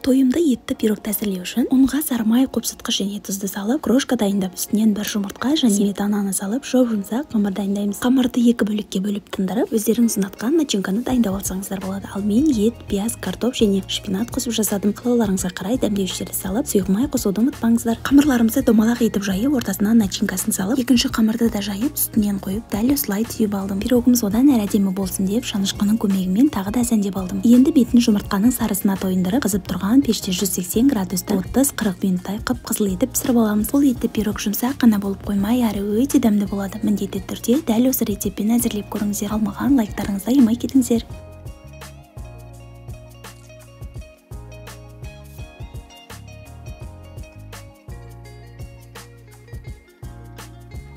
Тойымды етті пирогты әзірлеу үшін ұнға сары май, қопсытқыш және тұзды салып, крошка дайындап, үстінен бір жұмыртқа және сметананы салып, жоп-жұмсақ қамыр дайындаймыз. Қамырды екі бөлікке бөліп тындырып, өздеріңіз ұнатқан начинканы дайындап алсаңыздар болады. Ал мен ет, пияз, картоп және шпинат қосып жасадым. Қалауларыңызға қарай дәмдеуіштерді салып, сұйық май қосуды ұмытпаңыздар. Қамырларымызды домалақ етіп жайып, ортасына начинкасын салып, екінші қамырды да жайып, үстінен қойып, дәл осылай түйіп алдым. Пирогымыз одан әрі әдемі болсын деп, шанышқының көмегімен тағы да әзәндеп алдым. Енді бетін жұмыртқаның сарысына тойындырып, қызып тұрған пеште 180 градуста 30-40 минуттай қып-қызыл етіп пісіріп аламыз. Бұл етті пирог жұмсақ қана болып қоймай, әрі өте дәмді болады. Міндетті түрде дәл осы рецептпен әзірлеп көріңіздер. Алмаған лайктарыңызды аямай кетіңіздер.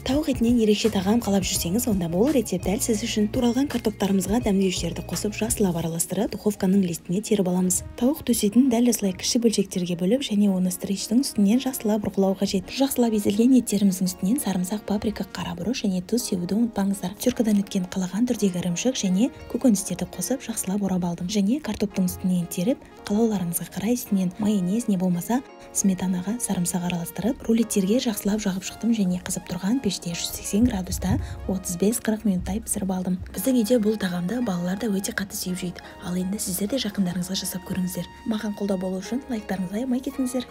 Тауық етінен ерекше тағам қалап жүрсеңіз, онда бұл рецепт дәл сіз үшін. Туралған картоптарымызға дәмдеуіштерді қосып, жақсылап араластырып, духовканың листіне теріп аламыз. Тауық төсетін дәл осылай кіші бөлшектерге бөліп, және оны стричтің үстінен жақсылап бұрғылау қажет. Жақсылап езілген еттеріміздің үстінен сарымсақ, паприка, қарабұрыш және тұз себуді ұмытпаңыздар. Теркадан өткен қалаған түрдегі ірімшік және көкөністерді қосып, жақсылап орап алдым. Және картоптың үстінен теріп, қалауларыңызға қарай үстінен майонез не болмаса сметанаға сарымсақ араластырып, рулеттерге жақсылап жағып шықтым және қызып тұрған пеште 180 градуста 35-40 минуттай пісіріп алдым. Біздің үйде бұл тағамды балалар да өте қатты сүйіп жейді. Ал енді сіздер де жақындарыңызға жасап көріңіздер. Маған қолдау болу үшін лайктарыңызды аямай кетіңіздер.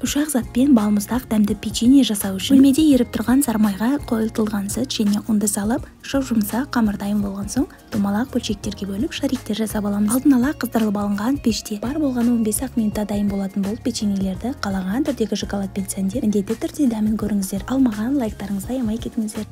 Ұшақ затпен балмұздақ дәмді печенье жасау үшін бөлмеде еріп тұрған сары майға қойылтылған сүт және ұнды салып, жоп-жұмсақ қамыр дайын болған соң, домалақ бөлшектерге бөліп шариктер жасап аламыз. Алдын ала қыздырылып алынған пеште бар болғаны 15 минутта дайын болатын бұл печеньелерді қалаған түрдегі шоколадпен сәндеп, міндетті түрде дәмін көріңіздер. Алмаған лайктарыңызды аямай кетіңіздер.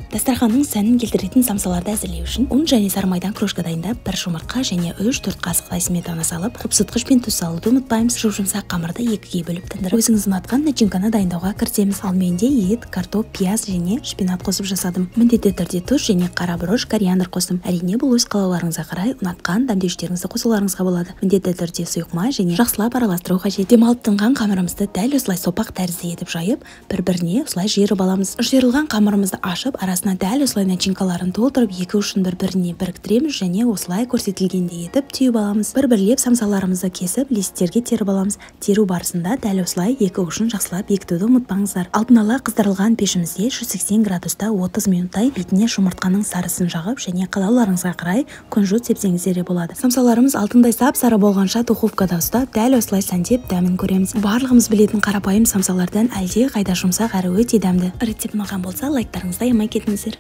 Дастарханның сәнін келтіретін самсаларды әзірлеу үшін ұн және сары майдан крошка дайындап, бір жұмыртқа және 3-4 қасықтай сметана салып, қопсытқыш пен тұз салуды ұмытпаймыз. Жоп-жұмсақ қамырды екіге бөліп тындырып, өзіңіз ұнатқан начинканы дайындауға кірісеміз. Ал менде ет, картоп, пияз және шпинат қосып жасадым. Міндетті түрде тұз және қарабұрыш, кориандр қостым. Әрине, бұл өз қалауларыңызға қарай ұнатқан дәмдеуіштеріңізді қосуларыңызға болады. Міндетті түрде сұйық май және жақсылап араластыру қажет. Демалып тынған қамырымызды дәл осылай сопақ тәрізді етіп жайып, бір-біріне осылай жиырып аламыз. Жиырылған қамырымызды ашып, арасына дәл осылай начинкаларын толтырып, екі ұшын бір-біріне біріктіреміз және осылай көрсетілгендей етіп түйіп аламыз. Бір-бірлеп самсаларымызды кесіп, листтерге теріп аламыз. Теру барысында дәл осылай екі ұшын жақсылап бекітуді ұмытпаңыздар. Алдын ала қыздырылған пешімізде 180 градуста 30 минуттай бетіне жұмыртқаның сарысын жағып және қалауларыңызға қарай күнжут сепсеңіздер де болады. Самсаларымыз алтындай сап-сары болғанша духовкада ұстап, дәл осылай сәндеп дәмін көреміз. Барлығымыз білетін қарапайым самсалардан әлде қайда жұмсақ әрі өте дәмді. Рецепт ұнаған болса, лайктарыңызды аямай кетіңіздер.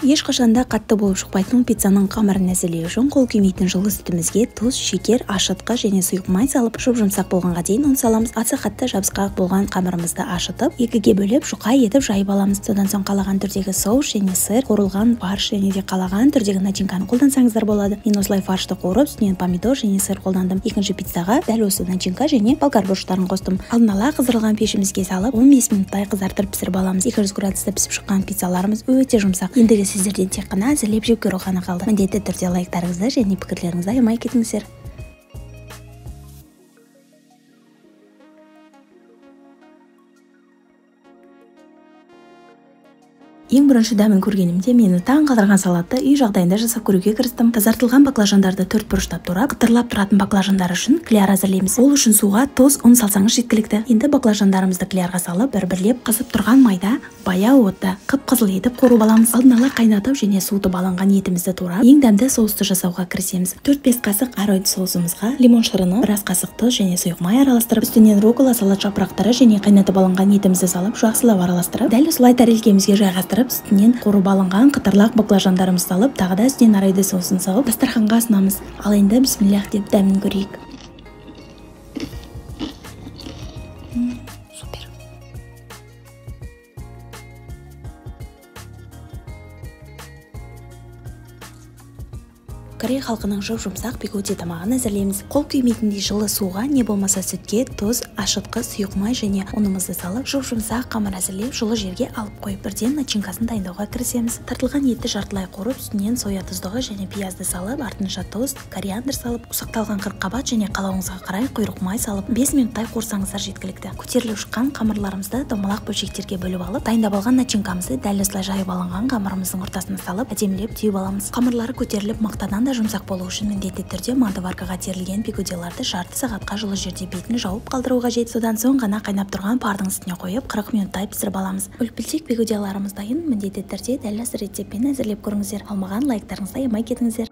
Ешқашанда қатты болып шықпайтын пиццаның қамырын әзірлеу үшін қол күймейтін жылы сүтімізге тұз, шекер, ашытқы және сұйық май салып, жоп-жұмсақ болғанға дейін ұн саламыз. Аса қатты жабысқақ болған қамырымызды ашытып, екіге бөліп жұқа етіп жайып аламыз. Содан соң қалаған түрдегі соус және сыр, қуырылған фарш және де қалаған түрдегі начинканы қолдансаңыздар болады. Мен осылай фаршты қуырып, үстінен помидор және сыр қолдандым. Екінші пиццаға дәл осы начинка және болгар бұрыштарын қостым. Алдын ала қыздырылған пешімізге салып, 15 минуттай қызартып пісіріп аламыз. 200 градуста пісіп шыққан пиццаларымыз өте жұмсақ. Ендігі сіздерден тек қана әзірлеп жеп көру ғана қалды. Міндетті түрде лайктарыңызды және пікірлеріңізді аямай кетіңіздер. Ең бірінші дәмін көргенімде мені таң қалдырған салатты үй жағдайында жасап көруге кірістім. Тазартылған баклажандарды 4 бұрыштап турап, қытырлап тұратын баклажандар үшін кляр әзірлейміз. Ол үшін суға тұз, ұн салсаңыз жеткілікті. Енді баклажандарымызды клярға салып, бір-бірлеп қызып тұрған майда баяу отта қып-қызыл етіп қуырып аламыз. Алдын ала қайнатып және суытып алынған етімізді турап, ең дәмді соусты жасауға кірісеміз. 4-5 қасық аройд соусымызға лимон шырыны, біраз қасық тұз және сұйық май араластырып, үстінен рукола, салат жапырақтары және қайнатып алынған етімізді салып, жақсылап араластырып, дәл осылай тәрелкемізге жайғастырып, үстінен қуырып алынған қытырлақ баклажандарымызды салып, тағы да үстінен аройд соусын салып, дастарханға ұсынамыз. Ал енді бисмиллах деп дәмін көрейік. Корей халқының жұмсақ бигуди тамағын әзірлейміз. Қол күймейтіндей жылы суға, не болмаса сүтке, тұз, ашытқы, сұйық май және ұнымызды салып, жұмсақ қамыр әзірлеп, жылы жерге алып қойып, бірден начинкасын дайындауға кірісеміз. Тартылған етті жартылай қорып, үстінен соя тұздығы және пиязды салып, артынша тұз, кориандр салып, ұсақталған қырыққабат және қалауыңызға қарай құйрық май салып, 5 минуттай қуырсаңыздар жеткілікті. Көтеріліп шыққан қамырларымызды домалақ бөлшектерге бөліп алып, дайындап алған начинкамызды дәл осылай жайып алынған қамырымыздың ортасына салып, әдемілеп түйіп аламыз. Қамырлары көтеріліп мақтадан да жұмсақ болу үшін міндетті түрде мантываркаға терілген бигудиларды жарты сағатқа жылы жерде бетін жауып қалдыру қажет. Содан соң ғана қайнап тұрған пардың үстіне қойып 40 минуттай пісіріп аламыз. Үлпілдек бигудиларымыз дайын, міндетті түрде дәл осы рецептпен әзірлеп көріңіздер. Алмаған лайктарыңызды аямай кетіңіздер.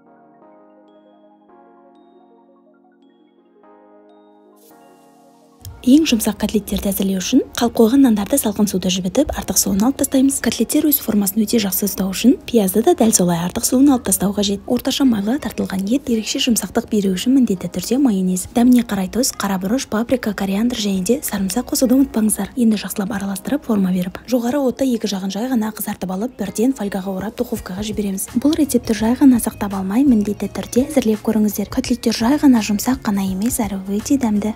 Ең жұмсақ котлеттерді әзірлеу үшін қалып қойған нандарды салқын суда жібітіп, артық суын алып тастаймыз. Котлеттер өз формасын өте жақсы ұстау үшін пиязды да дәл солай артық суын алып тастау қажет. Орташа майлы тартылған ет ерекше жұмсақтық беру үшін міндетті түрде майонез, дәміне қарай тұз, қара бұрыш, паприка, кориандр және де сарымсақ қосуды ұмытпаңыздар. Енді жақсылап араластырып форма беріп, жоғары отта екі жағын жай ғана қызартып алып, бірден фольгаға орап духовкаға жібереміз. Бұл рецепті жай ғана сақтап алмай, міндетті түрде әзірлеп көріңіздер. Котлеттер жай ғана жұмсақ қана емес, әрі өте дәмді.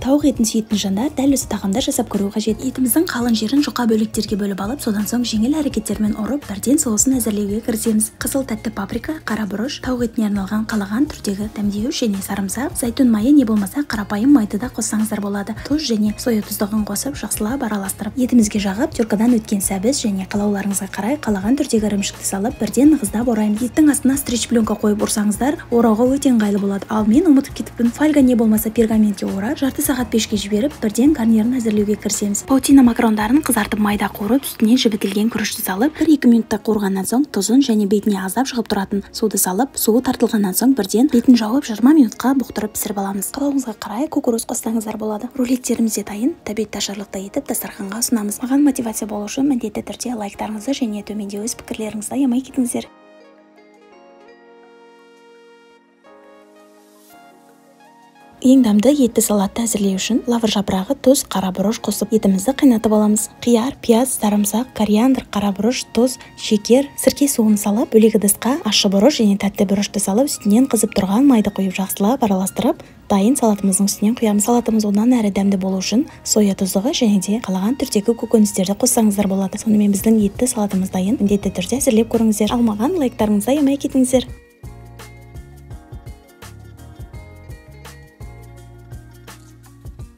Тауық етін сүйетін жандар дәл осы тағамды жасап көру қажет. Етіміздің қалың жерін жұқа бөліктерге бөліп алып, содан соң жеңіл әрекеттермен ұрып, бірден соусын әзірлеуге кірісеміз. Қызыл тәтті паприка, қара бұрыш, тауық етіне арналған қалаған түрдегі дәмдеуіш және сарымсақ, зәйтүн майы не болмаса қарапайым майды да қоссаңыздар болады. Тұз және соя тұздығын қосып, жақсылап араластырып, етімізге жағып, теркадан өткен сәбіз және қалауларыңызға қарай қалаған түрдегі ірімшікті салып, бірден нығыздап ораймыз. Еттің астына стрич пленка қойып ұрсаңыздар, орауға өте ыңғайлы болады. Ал мен ұмытып кетіппін. Фольга не болмаса пергаментке орап, жарты сағат пешке жіберіп, бірден гарнирін әзірлеуге кірісеміз. Паутина макарондарын қызартып майда қуырып, үстіне жібітілген күрішті салып, 1-2 минутта қуырғаннан соң тұзын және бетіне аздап шығып тұратын суды салып, суы тартылғаннан соң бірден бетін жауып 20 минутқа бұқтырып пісіріп аламыз. Қалауыңызға қарай кукуруз қоссаңыздар болады. Рулеттеріміз де дайын, тәбетті ашарлықта етіп дастарханға ұсынамыз. Маған мотивация болу үшін міндетті түрде лайктарыңызды және төменде өз пікірлеріңізді аямай кетіңіздер. Ең дәмді етті салатты әзірлеу үшін лавр жапырағы, тұз, қара бұрыш қосып етімізді қайнатып аламыз. Қияр, пияз, сарымсақ, кориандр, қара бұрыш, тұз, шекер, сірке суын салып, бөлек ыдысқа ащы бұрыш және тәтті бұрышты салып, үстінен қызып тұрған майды құйып жақсылап араластырып, дайын салатымыздың үстінен құямыз. Салатымыз одан әрі дәмді болу үшін соя тұздығы және де қалаған түрдегі көкөністерді қоссаңыздар болады. Сонымен біздің етті салатымыз дайын, міндетті түрде әзірлеп көріңіздер. Алмаған лайктарыңызды аямай кетіңіздер.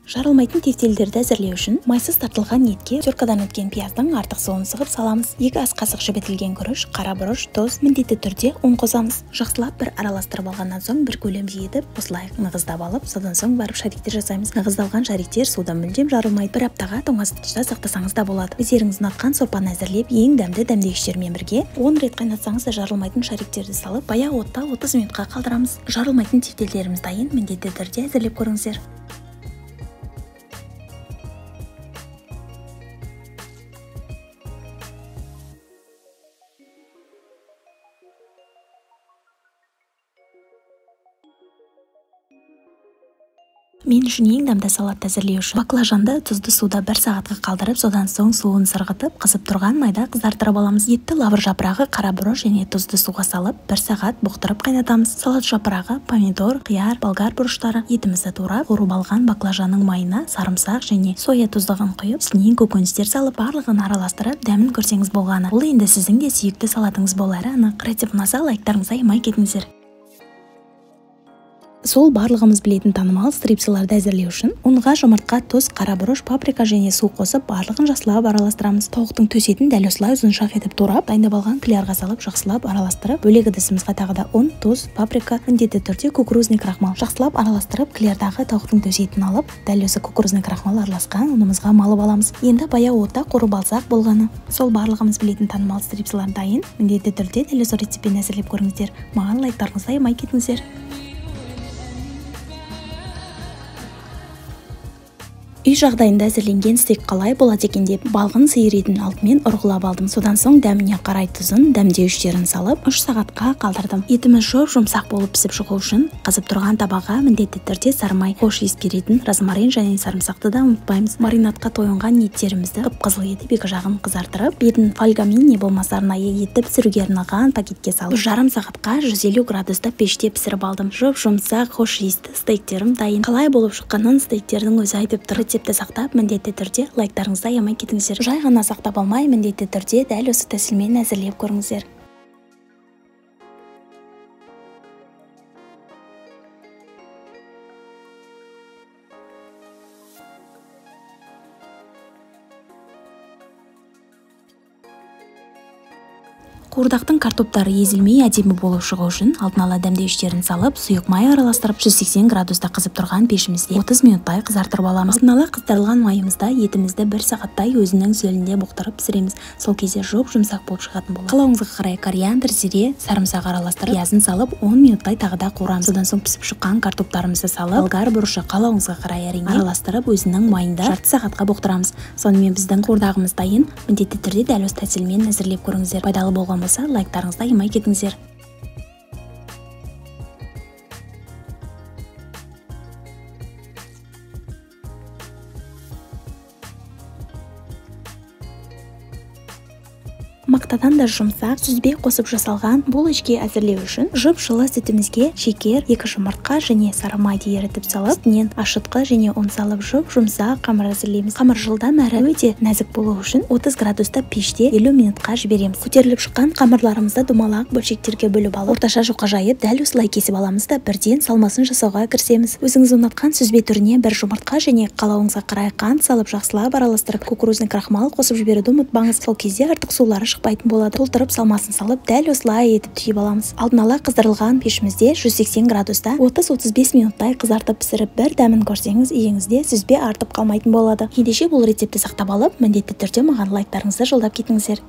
Жарылмайтын тефтелдерді әзірлеу үшін майсыз тартылған етке теркадан өткен пияздың артық суын сығып саламыз. 2 ас қасық жібітілген күріш, қара бұрыш, тұз, міндетті түрде ұн қосамыз. Жақсылап бір араластырып алғаннан соң бір көлемде етіп, осылай нығыздап алып, содан соң барып шариктер жасаймыз. Нығыздалған шариктер суда мүлдем жарылмайды. Бір аптаға тоңазытқышта сақтасаңыз да болады. Өздеріңіз ұнатқан сорпаны әзірлеп, ең дәмді дәмдегіштермен бірге 10 рет қайнатсаңыз да жарылмайтын шариктерді салып, баяғы отта 30 минутқа қалдырамыз. Жарылмайтын тефтелдеріміз дайын, міндетті түрде әзірлеп көріңіздер. Мен үшін ең дәмді салатты әзірлеу үшін баклажанды тұзды суда 1 сағатқа қалдырып, содан соң суын сырғытып, қызып тұрған майда қыздартырып аламыз. Етті лавр жапырағы, қара бұрыш және тұзды суға салып, 1 сағат бұқтырып қайнатамыз. Салат жапырағы, помидор, қияр, болгар бұрыштары, етімізді турап, қуырып алған баклажанның майына сарымсақ және соя тұздығын құйып, үстінен көкөністер салып, барлығын араластырып, дәмін көрсеңіз болғаны. Бұл енді сіздің де сүйікті салатыңыз болары анық. Рецепт ұнаса, лайктарыңызды аямай кетіңіздер. Сол барлығымыз білетін танымал стрипсыларды әзірлеу үшін ұнға жұмыртқа, тұз, қара бұрыш, паприка және су қосып, барлығын жақсылап араластырамыз. Тауықтың төс етін дәл осылай ұзыншақ етіп турап, дайындап алған клярға салып, жақсылап араластырып, бөлек ыдысымызға тағы да ұн, тұз, паприка, міндетті түрде кукурузный крахмал. Жақсылап араластырып, клярдағы тауықтың төс етін алып, дәл осы кукурузный крахмал араласқан ұнымызға малып аламыз. Енді баяу отта қуырып алсақ болғаны. Сол барлығымыз білетін танымал стрипсылар дайын, міндетті түрде дәл осы рецептпен әзірлеп көріңіздер. Маған лайктарыңызды аямай кетіңіздер. Үй жағдайында әзірленген стейк қалай болады екен деп балғын сиыр етін алдымен ұрғылап алдым. Содан соң дәміне қарай тұзын, дәмдеуіштерін салып 3 сағатқа қалдырдым. Етіміз жұмсақ болып пісіп шығу үшін қызып тұрған табаға міндетті түрде сары май, хош иіс беретін розмарин және сарымсақты да ұмытпаймыз. Маринадқа тойынған еттерімізді қып-қызыл етіп екі жағын қызартырып, бетін фольгамен не болмаса арнайы етіп пісіруге арналған пакетке салып, жарым сағатқа 150 градуста пеште пісіріп алдым. Жұмсақ хош иісті стейктерім дайын. Қалай болып шыққанын стейктердің өзі айтып тұр. Рецепті сақтап, міндетті түрде лайктарыңызды аямай кетіңіздер. Жай ғана сақтап алмай, міндетті түрде дәл осы тәсілмен әзірлеп көріңіздер. Қуырдақтың картоптары езілмей әдемі болып шығу үшін алдын ала дәмдеуіштерін салып, сұйық май араластырып 180 градуста қызып тұрған пешімізде 30 минуттай қызартырып аламыз. Алдын ала қыздырылған майымызда етімізді 1 сағаттай өзінің сөлінде бұқтырып пісіреміз. Сол кезде жұмсақ болып шығатын болады. Қалауыңызға қарай кориандр, зире, сарымсақ араластырып, пиязын салып 10 минуттай тағы да қуырамыз. Содан соң пісіп шыққан картоптарымызды салып, болгар бұрышы қалауыңызға қарай әрине араластырып, өзінің майында жарты сағатқа бұқтырамыз. Сонымен біздің қуырдағымыз дайын. Міндетті түрде дәл осы тәсілмен әзірлеп көріңіздер. Пайдалы болған лайктарыңызды аямай кетіңіздер. Мақтадан да жұмсақ, сүзбе қосып жасалған бұл ішке әзірлеу үшін жып-жылы сүтімізге шекер, 2 жұмыртқа және сары майды ерітіп салып, үстінен ашытқы және ұн салып жұмсақ қамыр әзірлейміз. Қамыр жылдам әрі өте нәзік болу үшін 30 градуста пеште 50 минутқа жібереміз. Көтеріліп шыққан қамырларымызды домалақ бөлшектерге бөліп алып, орташа жұқа жайып, дәл осылай кесіп аламыз да бірден салмасын жасауға кірісеміз. Өзіңіз ұнатқан сүзбе түріне 1 жұмыртқа және қалауыңызға қарай қант салып жақсылап араластырып, кукурузный крахмал қосып жіберуді ұмытпаңыз. Сол кезде артық сулары шықпайтын болады. Толтырып салмасын салып, дәл осылай етіп түйіп аламыз. Алдын ала қыздырылған пешімізде 180 градуста 30-35 минуттай қызартып пісіріп, бір дәмін көрсеңіз, үйіңізде сүзбе артып қалмайтын болады. Ендеше бұл рецепті сақтап алып, міндетті түрде маған лайктарыңызды жолдап кетіңіздер.